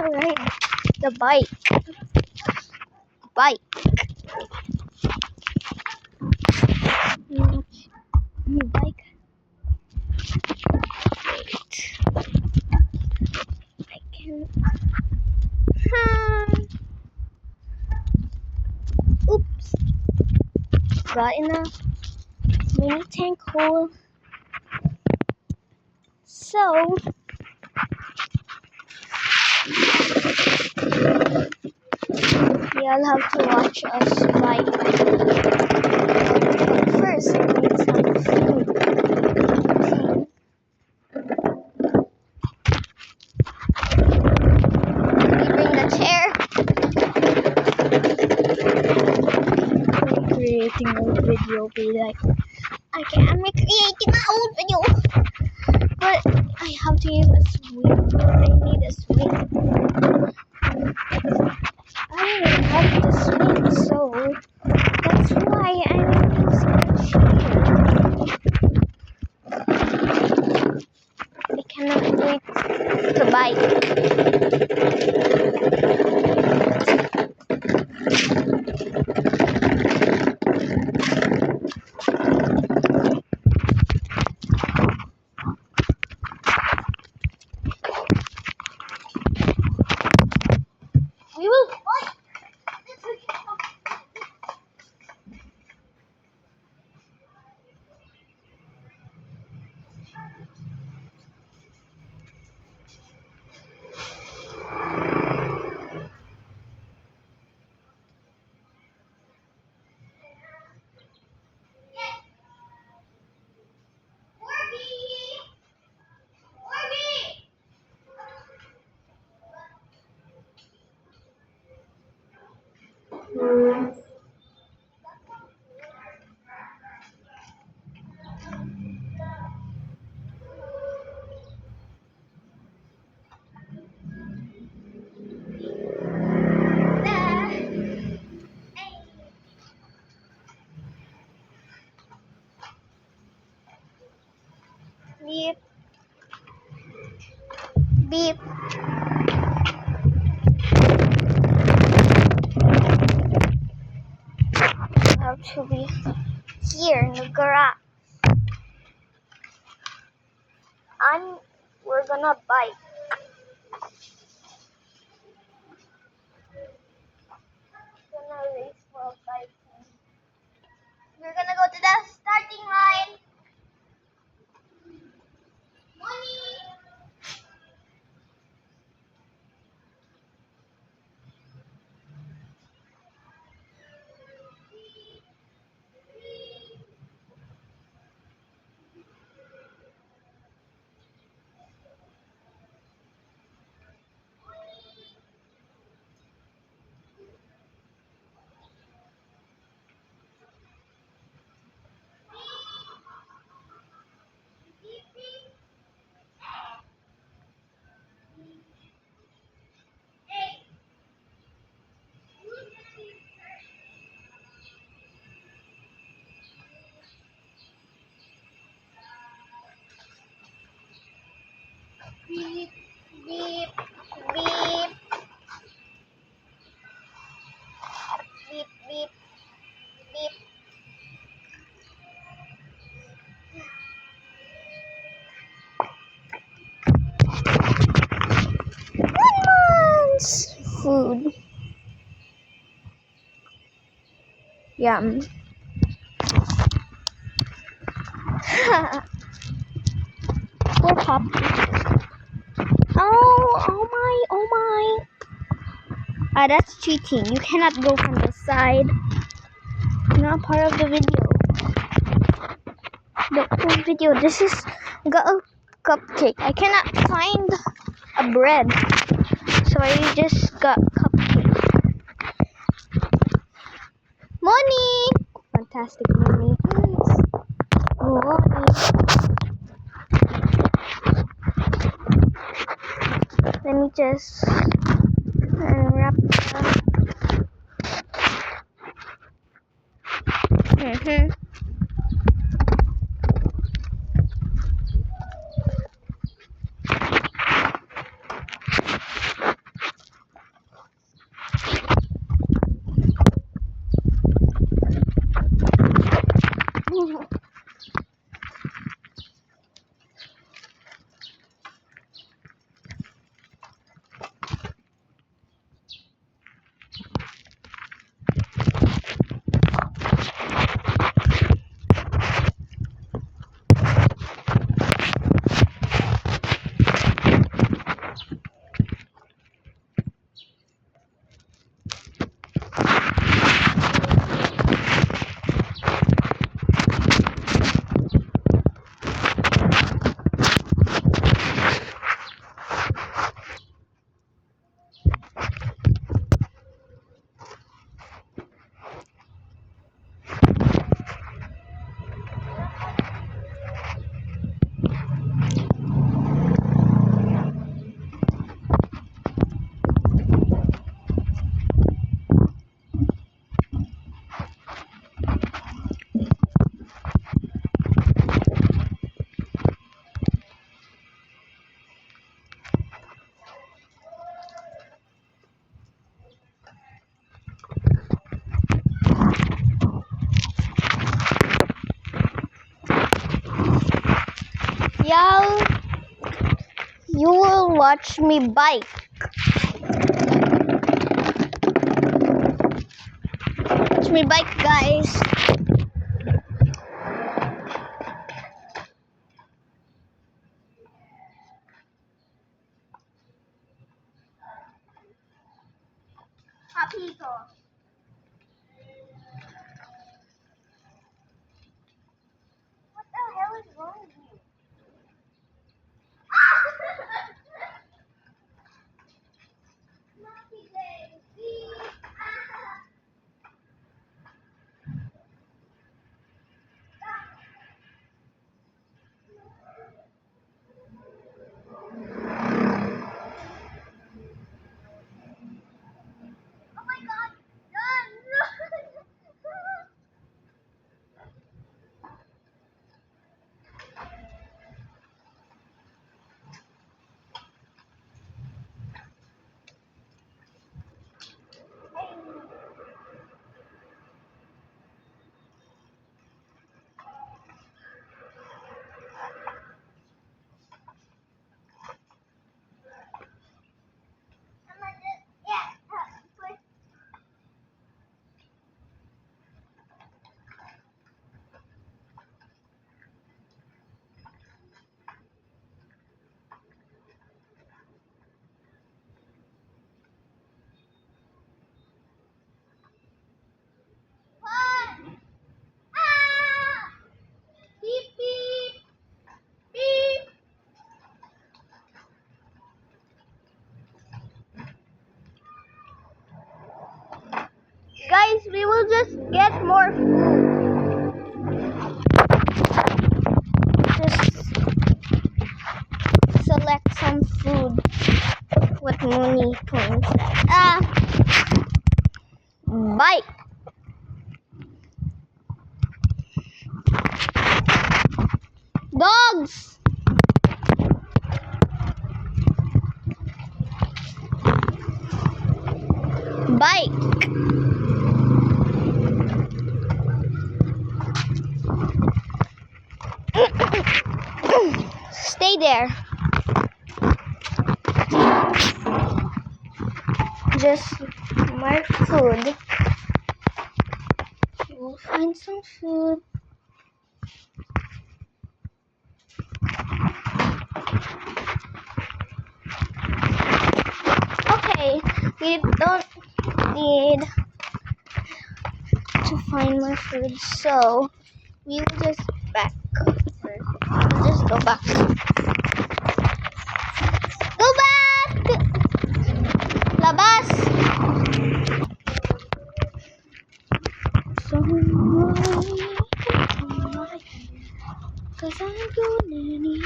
Alright, the bike. Bike. New bike. Wait. I can. Oops. Got in a mini tank hole. So. You'll have to watch us bike. But first, I need some food. Bring the chair. Creating a video, be like, okay, I'm recreating my old video, but I have to use a swing. I need a swing. I don't have the swing, so that's why I'm using a chair. I cannot wait to bike. We will bike. Beep. Beep. You have to be here in the garage. And we're gonna bike. Gonna race for biking. We're gonna go to the starting line. Money. Beep, beep, beep. Beep, beep, beep. Lemons! Food. Yum. Poor puppy. Oh my. Ah, that's cheating. You cannot go from the side. Not part of the video. The whole video. This is got a cupcake. I cannot find a bread, so I just got cupcake. Money. Fantastic money. Money. Let me just unwrap that. You will watch me bike. Watch me bike, guys. Papito. What the hell is wrong with you? Oh my god! Run! Beep, beep, beep. Guys, we will just get more food. Just select some food. What money points? Bike. Dogs. Bike. Stay there. Just mark food. We'll find some food. Okay, we don't need to find more food, so we will just back. We'll just go back. Go back! Labas! So, cause I'm gonna need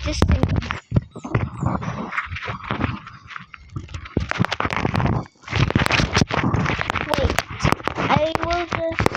just think. Wait, I will just